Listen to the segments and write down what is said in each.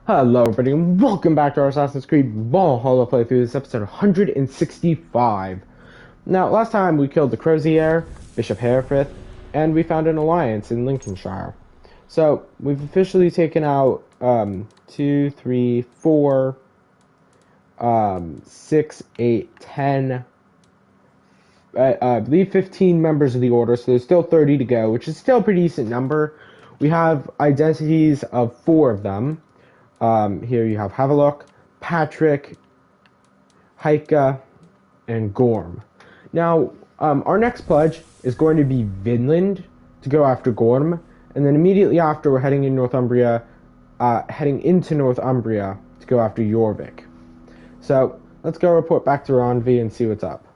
Hello everybody and welcome back to our Assassin's Creed Valhalla playthrough. This is episode 165. Now, last time we killed the Crozier, Bishop Herefrith, and we found an alliance in Lincolnshire. So, we've officially taken out 2, 3, 4, 6, 8, 10, I believe 15 members of the Order, so there's still 30 to go, which is still a pretty decent number. We have identities of 4 of them. Here you have Havelock, Patrick, Heike, and Gorm. Now, our next pledge is going to be Vinland to go after Gorm, and then immediately after we're heading into Northumbria to go after Jorvik. So, let's go report back to Ronvi and see what's up.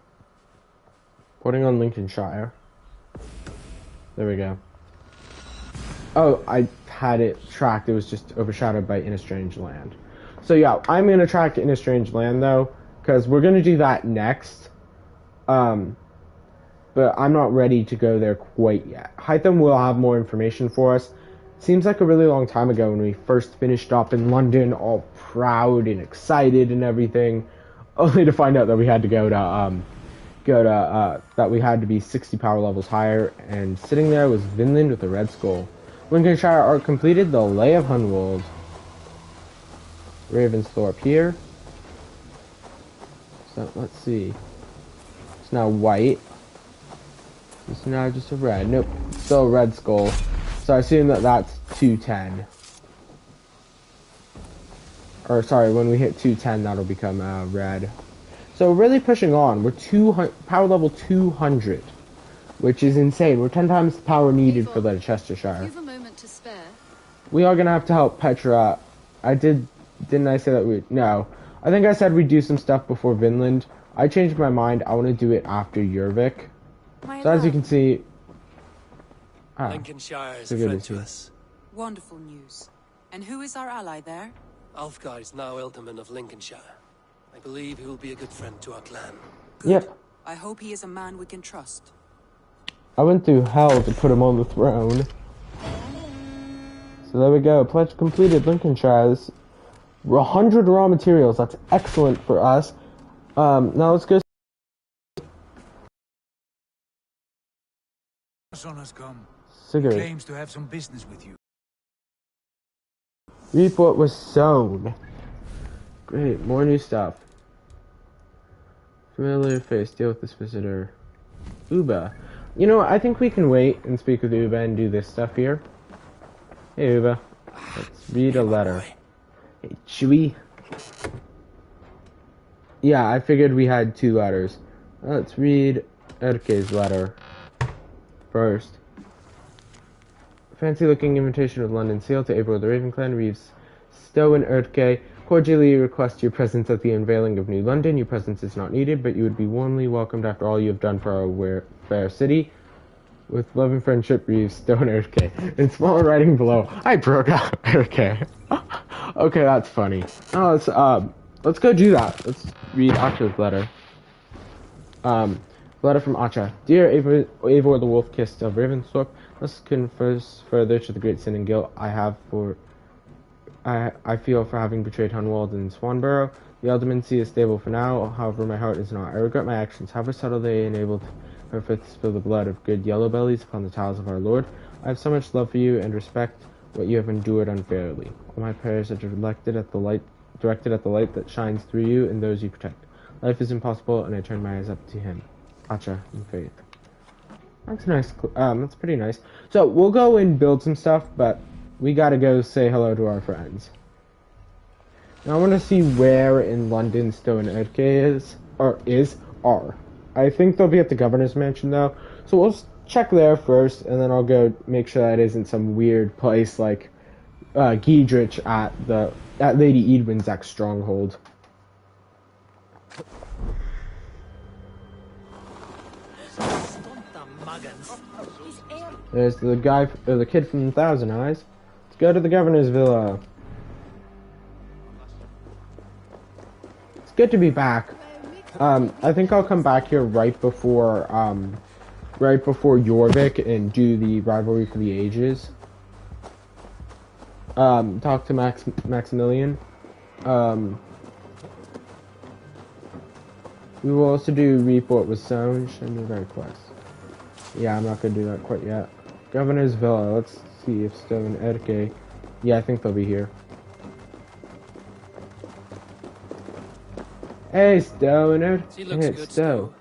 Reporting on Lincolnshire. There we go. Oh, I had it tracked. It was just overshadowed by In a Strange Land. So yeah, I'm going to track In a Strange Land though, because we're going to do that next. But I'm not ready to go there quite yet. Hytham will have more information for us. Seems like a really long time ago when we first finished up in London, all proud and excited and everything, only to find out that we had to that we had to be 60 power levels higher, and sitting there was Vinland with a red skull. Lincolnshire art completed, the Lay of Hunwald. Ravensthorpe here. So let's see. It's now white. It's now just a red. Nope, still a red skull. So I assume that that's 210. Or sorry, when we hit 210, that'll become red. So we're really pushing on. We're power level 200, which is insane. We're 10 times the power needed for Leicestershire. We are gonna have to help Petra. Didn't I say that we? No, I think I said we'd do some stuff before Vinland. I changed my mind. I want to do it after Jorvik. So as you can see, Lincolnshire is a friend to us. Wonderful news. And who is our ally there? Alfgar is now Ealdorman of Lincolnshire. I believe he will be a good friend to our clan. Good. Yep. I hope he is a man we can trust. I went through hell to put him on the throne. So there we go. Pledge completed. Lincolnshire. This 100 raw materials. That's excellent for us. Now let's go. Son has come. Sigurd. He claims to have some business with you. Reap what was sown. Great, more new stuff. Familiar face, deal with this visitor. Uba. You know, I think we can wait and speak with Uba and do this stuff here. Hey Uba, let's read a letter. Hey Chewie. Yeah, I figured we had 2 letters. Let's read Erke's letter first. Fancy looking invitation of London Seal to April of the Raven Clan. Reeves Stowe and Erke cordially request your presence at the unveiling of New London. Your presence is not needed, but you would be warmly welcomed after all you have done for our fair city. With love and friendship, Reeves, Stowe and Erke. In smaller writing below, I broke out Erke. Okay, that's funny. Oh, let's go do that. Let's read Acha's letter. Letter from Acha. Dear Eivor the Wolf-Kissed of Ravensthorpe, let's confess further to the great sin and guilt I feel for having betrayed Hunwald and Swanborough. The Aldermancy is stable for now, however my heart is not. I regret my actions. However subtle they enabled Herefrith to spill the blood of good yellow bellies upon the tiles of our Lord. I have so much love for you and respect what you have endured unfairly. All my prayers are directed at the light that shines through you and those you protect. Life is impossible, and I turn my eyes up to him. Acha, in faith. That's nice. That's pretty nice. So we'll go and build some stuff, but we gotta go say hello to our friends. Now I want to see where in London Stowe and Erke are. I think they'll be at the governor's mansion though, so we'll check there first, and then I'll go make sure that isn't some weird place like Giedrich at Lady Edwin's ex-stronghold. There's the kid from Thousand Eyes. Let's go to the governor's villa. It's good to be back. I think I'll come back here right before Jorvik and do the Rivalry for the Ages. talk to Maximilian. We will also do report with Songe and move our quest. Yeah, I'm not gonna do that quite yet. Governor's Villa. Let's see if Stowe and Erke. Yeah, I think they'll be here. Hey, Stowe and Erke. She looks Hey, good, Stowe.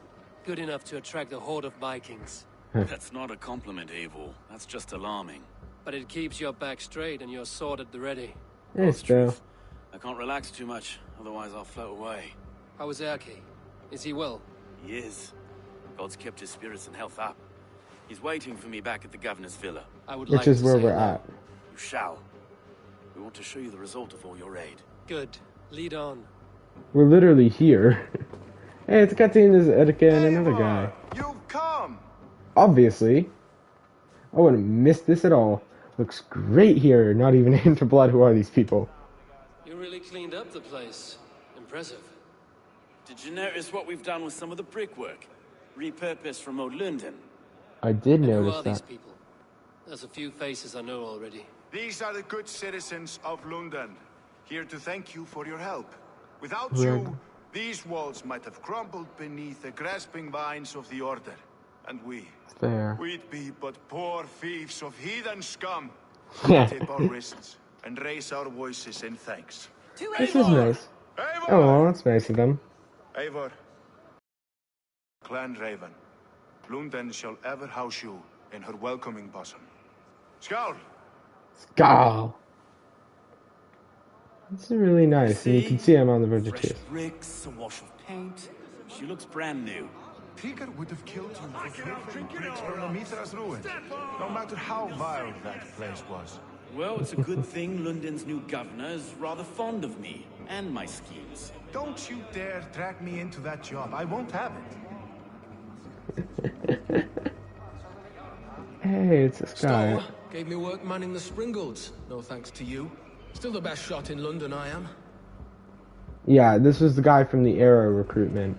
Good enough to attract a horde of Vikings. That's not a compliment, Eivor. That's just alarming. But it keeps your back straight and your sword at the ready. Hey, God's Stowe. truth. I can't relax too much, otherwise I'll float away. How is Erke? Is he well? He is. God's kept his spirits and health up. He's waiting for me back at the governor's villa. I would Which like is to where say we're hello. at. You shall. We want to show you the result of all your aid. Good. Lead on. We're literally here. Hey, it's Katin, there's Erke and another guy. You've come! Obviously. I wouldn't miss this at all. Looks great here. Not even into blood. Who are these people? You really cleaned up the place. Impressive. Did you notice what we've done with some of the brickwork? Repurposed from old London. I did Who notice are these that. people? There's a few faces I know already. These are the good citizens of London, here to thank you for your help. Without Weird. you, these walls might have crumbled beneath the grasping vines of the Order. And Fair. we'd be but poor thieves of heathen scum. Yeah. Tip our wrists and raise our voices in thanks. This is nice. Eivor! Oh, that's nice of them. Eivor, Clan Raven, London shall ever house you in her welcoming bosom. Skål! Skål! This is really nice, and you can see I'm on the verge of Fresh tears. bricks, a wash of paint. She looks brand new. Tigger would have killed you for flipping bricks from Amitra's ruin, no matter how vile that place was. Well, it's a good thing London's new governor is rather fond of me and my schemes. Don't you dare drag me into that job. I won't have it. Hey, it's this guy. Stowe gave me work manning the Springolds. No thanks to you. Still the best shot in London, I am. Yeah, this was the guy from the Arrow recruitment.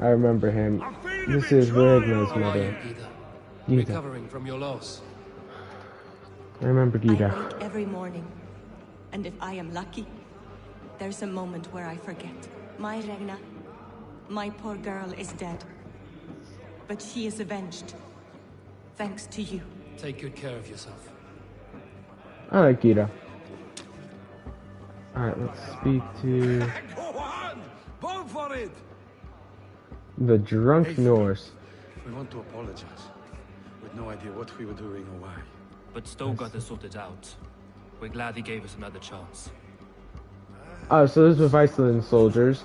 I remember him. This is Ragna's How are you, mother. Gita? Gita. Recovering from your loss. I remember I Gita. wake every morning, and if I am lucky, there's a moment where I forget. My Regna, my poor girl is dead. But she is avenged. Thanks to you. Take good care of yourself. I like Gita. Alright, let's speak to Go on! Go for it! the drunk Norse. We want to apologize. With no idea what we were doing or why. But Stowe got us sorted out. We're glad he gave us another chance. Oh, so those were Iceland soldiers.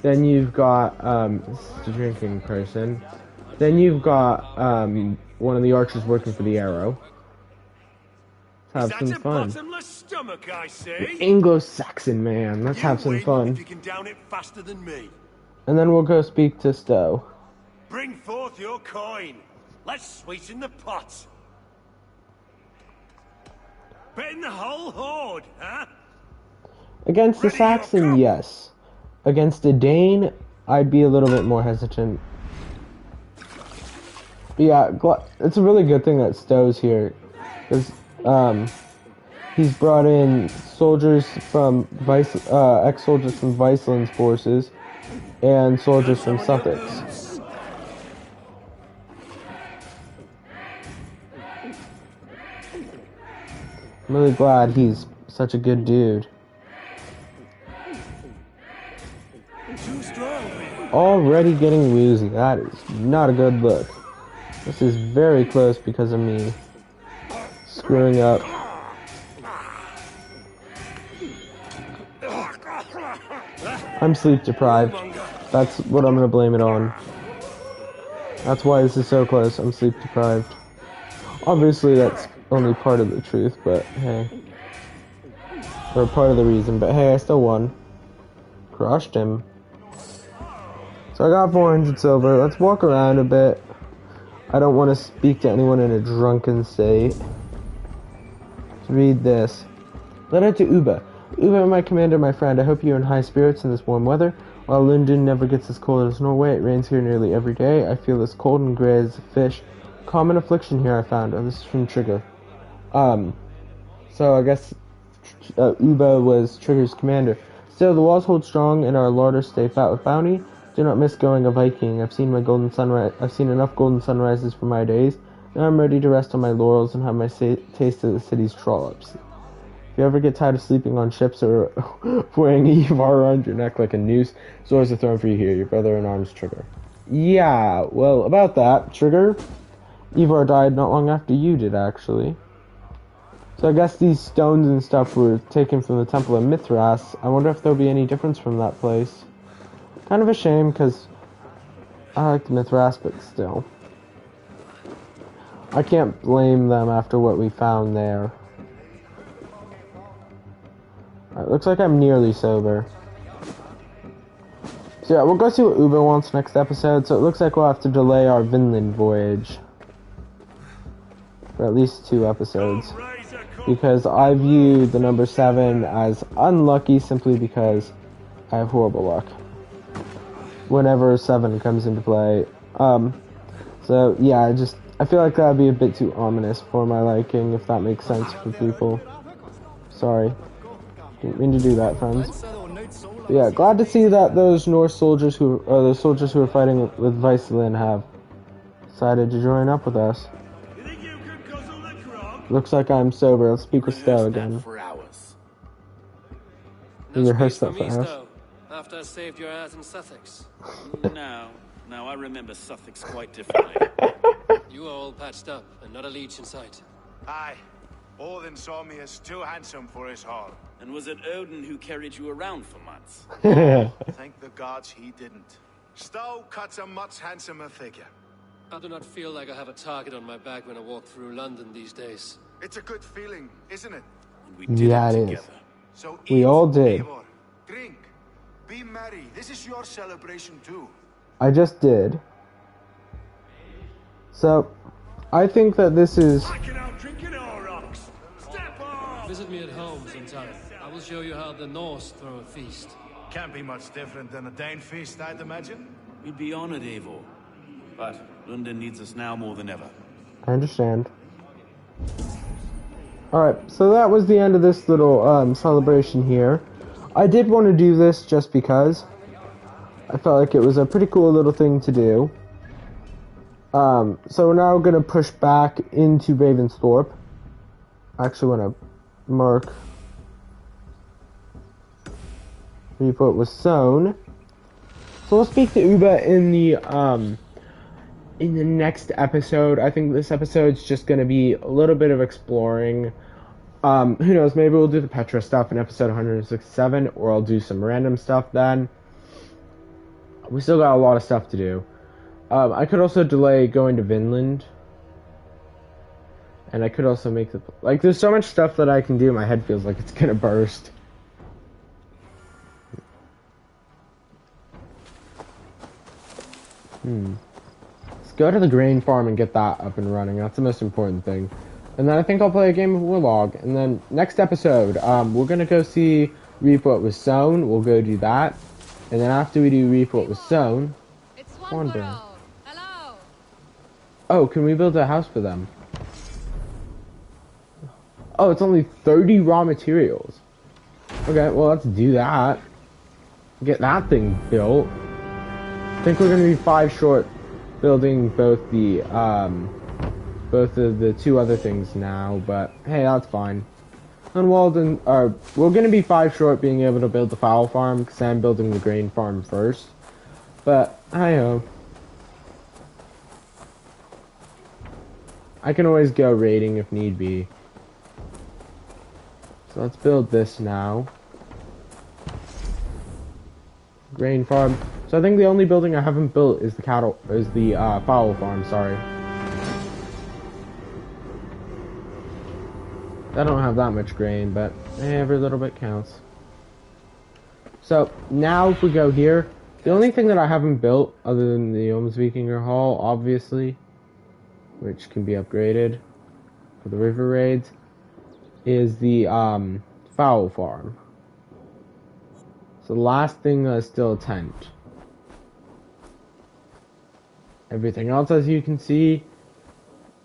Then you've got, this is the drinking person. Then you've got, one of the archers working for the Arrow. Let's have some fun. Bottomless stomach, I see. Anglo-Saxon man. Let's have some If fun. you can down it faster than me. And then we'll go speak to Stowe. Bring forth your coin. Let's sweeten the pot. Betting the whole horde, huh? Against the Ready your Saxon, cup. yes. Against a Dane, I'd be a little bit more hesitant. But yeah, it's a really good thing that Stowe's here. Because, he's brought in soldiers from ex-soldiers from Viceland's forces, and soldiers from Sussex. I'm really glad he's such a good dude. Too strong. Already getting woozy. That is not a good look. This is very close because of me screwing up. I'm sleep deprived. That's what I'm gonna blame it on. That's why this is so close. I'm sleep deprived. Obviously, that's only part of the truth, but hey. Or part of the reason, but hey, I still won. Crushed him. So I got 400 silver. Let's walk around a bit. I don't want to speak to anyone in a drunken state. Let's read this. Letter to Uba. Uba, my commander, my friend, I hope you're in high spirits in this warm weather. While London never gets as cold as Norway, it rains here nearly every day. I feel as cold and grey as a fish. Common affliction here I found. Oh, this is from Trigger. So I guess Uba was Trigger's commander. Still, the walls hold strong, and our larders stay fat with bounty. Do not miss going a Viking. I've seen enough golden sunrises for my days. Now I'm ready to rest on my laurels and have my taste of the city's trollops. If you ever get tired of sleeping on ships or wearing Ivar around your neck like a noose, there's always a throne for you here. Your brother in arms, Trigger. Yeah, well, about that, Trigger, Ivar died not long after you did, actually. So I guess these stones and stuff were taken from the Temple of Mithras. I wonder if there'll be any difference from that place. Kind of a shame, because I like the Mithras, but still. I can't blame them after what we found there. Alright, looks like I'm nearly sober. So yeah, we'll go see what Uber wants next episode, so it looks like we'll have to delay our Vinland voyage. For at least 2 episodes. Because I view the number 7 as unlucky simply because I have horrible luck. Whenever 7 comes into play. So yeah, I feel like that would be a bit too ominous for my liking, if that makes sense for people. Sorry. Didn't mean to do that, friends. But yeah, glad to see that those Norse soldiers the soldiers who are fighting with Vicelin have decided to join up with us. Looks like I'm sober. Let's speak with Stowe again. For hours. You rehearsed that for us. Stowe, after I saved your ass in Sussex. No, I remember Sussex quite differently. You are all patched up, and not a leech in sight. Aye. Odin saw me as too handsome for his hall. And was it Odin who carried you around for months? Thank the gods he didn't. Stowe cuts a much handsomer figure. I do not feel like I have a target on my back when I walk through London these days. It's a good feeling, isn't it? And we did Yeah, it it together. is. So We eat, all did. Eivor, drink, be merry. This is your celebration too. I just did. So, I think that this is... Visit me at home sometime. I will show you how the Norse throw a feast. Can't be much different than a Dane feast, I'd imagine. We'd be honored, Eivor. But London needs us now more than ever. I understand. Alright, so that was the end of this little celebration here. I did want to do this just because I felt like it was a pretty cool little thing to do. So we're now going to push back into Ravensthorpe. I actually want to mark report was sown. So we'll speak to Uba in the next episode. I think this episode's just going to be a little bit of exploring. Who knows, maybe we'll do the Petra stuff in episode 167, or I'll do some random stuff then. We still got a lot of stuff to do. I could also delay going to Vinland. And I could also make the... Like, there's so much stuff that I can do, my head feels like it's gonna burst. Let's go to the grain farm and get that up and running. That's the most important thing. And then I think I'll play a game of Warlog. And then next episode, we're gonna go see Reap What Was Sown. We'll go do that. And then after we do Reap What Was Sown... Hello. Oh, can we build a house for them? Oh, it's only 30 raw materials. Okay, well, let's do that. Get that thing built. I think we're gonna be 5 short building both the, both of the 2 other things now, but hey, that's fine. And Walden, we're gonna be 5 short being able to build the fowl farm, because I'm building the grain farm first. But, I can always go raiding if need be. So let's build this now. Grain farm. So I think the only building I haven't built is the fowl farm, sorry. I don't have that much grain, but every little bit counts. So now if we go here, the only thing that I haven't built, other than the Vikinger Hall, obviously, which can be upgraded for the river raids, is the fowl farm. So the last thing is still a tent. Everything else, as you can see,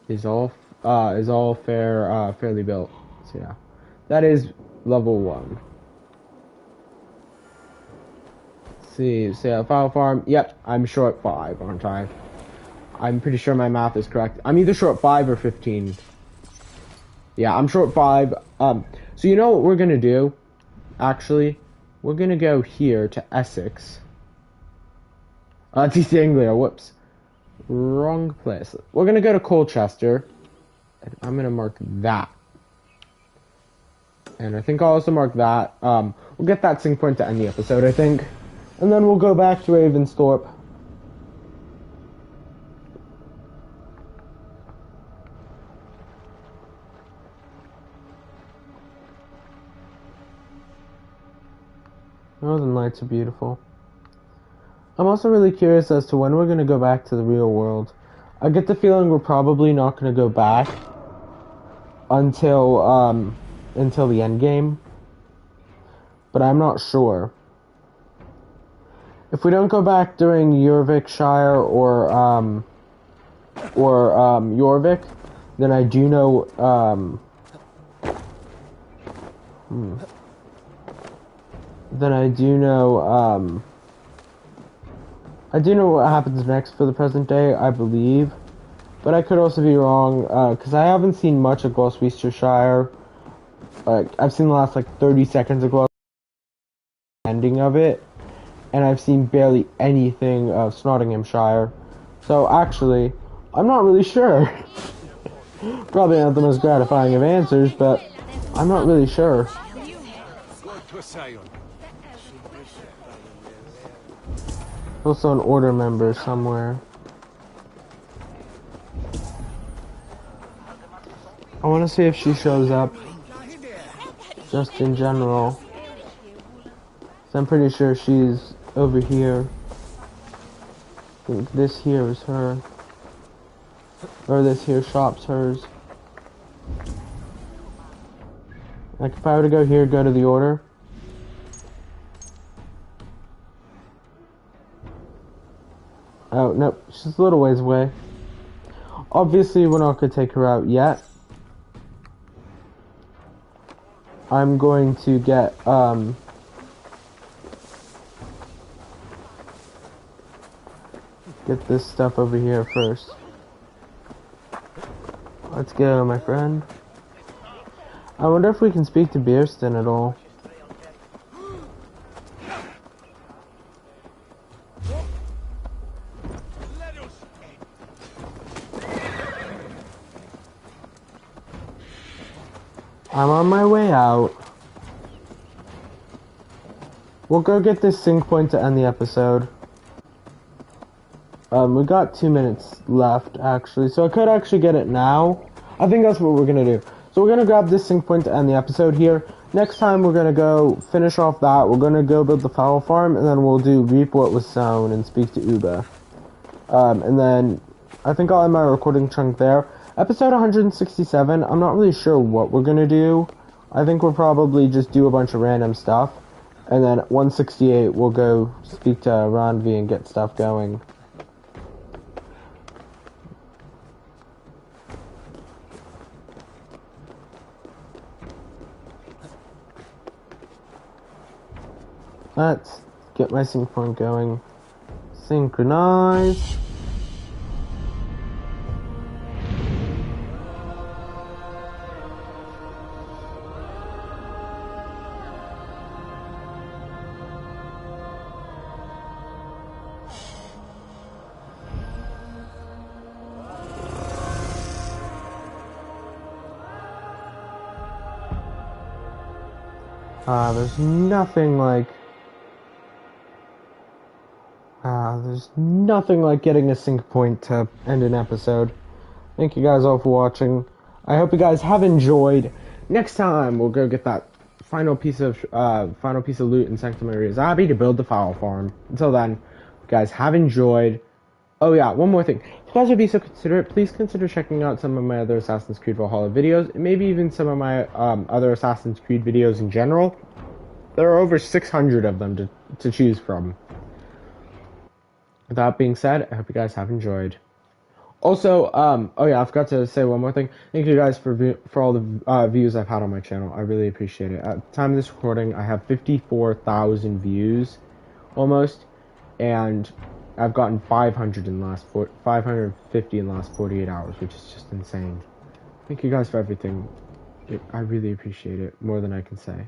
is all fairly built. So yeah, That is level 1. Let's see, File Farm. Yep, I'm short 5, aren't I? I'm pretty sure my math is correct. I'm either short 5 or 15. Yeah, I'm short 5. So you know what we're gonna do? Actually, we're gonna go here to Essex. To East Anglia, whoops. Wrong place. We're gonna go to Colchester. And I'm gonna mark that. And I think I'll also mark that. We'll get that sync point to end the episode, I think. And then we'll go back to Ravensthorpe. Northern Lights are beautiful. I'm also really curious as to when we're going to go back to the real world. I get the feeling we're probably not going to go back until the end game. But I'm not sure. If we don't go back during Yorkshire or Jorvik, then I do know I do know what happens next for the present day, I believe. But I could also be wrong, because I haven't seen much of Gloucestershire. I've seen the last, 30 seconds of Gloucestershire, ending of it. And I've seen barely anything of Nottinghamshire. So, actually, I'm not really sure. Probably not the most gratifying of answers, but I'm not really sure. Also an order member somewhere. I want to see if she shows up. Just in general. So I'm pretty sure she's over here. I think this here is her. Or this here shop's hers. Like if I were to go here, go to the order. Oh, nope, she's a little ways away. Obviously, we're not going to take her out yet. I'm going to get, get this stuff over here first. Let's go, my friend. I wonder if we can speak to Beerston at all. I'm on my way out. We'll go get this sync point to end the episode. We got 2 minutes left, actually, so I could actually get it now. I think that's what we're gonna do. So we're gonna grab this sync point to end the episode here. Next time we're gonna go finish off that. We're gonna go build the fowl farm, and then we'll do reap what was sown and speak to Uba. And then I think I'll end my recording chunk there. Episode 167, I'm not really sure what we're gonna do. I think we'll probably just do a bunch of random stuff. And then 168, we'll go speak to Randvi and get stuff going. Let's get my sync point going. Synchronize. There's nothing like... there's nothing like getting a sync point to end an episode. Thank you guys all for watching. I hope you guys have enjoyed. Next time, we'll go get that final piece of loot in Sancta Maria's Abbey to build the fowl farm. Until then, you guys have enjoyed. Oh yeah, one more thing. If you guys would be so considerate, please consider checking out some of my other Assassin's Creed Valhalla videos, and maybe even some of my other Assassin's Creed videos in general. There are over 600 of them to choose from. With that being said, I hope you guys have enjoyed. Also, oh yeah, I forgot to say one more thing. Thank you guys for all the views I've had on my channel. I really appreciate it. At the time of this recording, I have 54,000 views, almost, and I've gotten 550 in the last 48 hours, which is just insane. Thank you guys for everything. I really appreciate it more than I can say.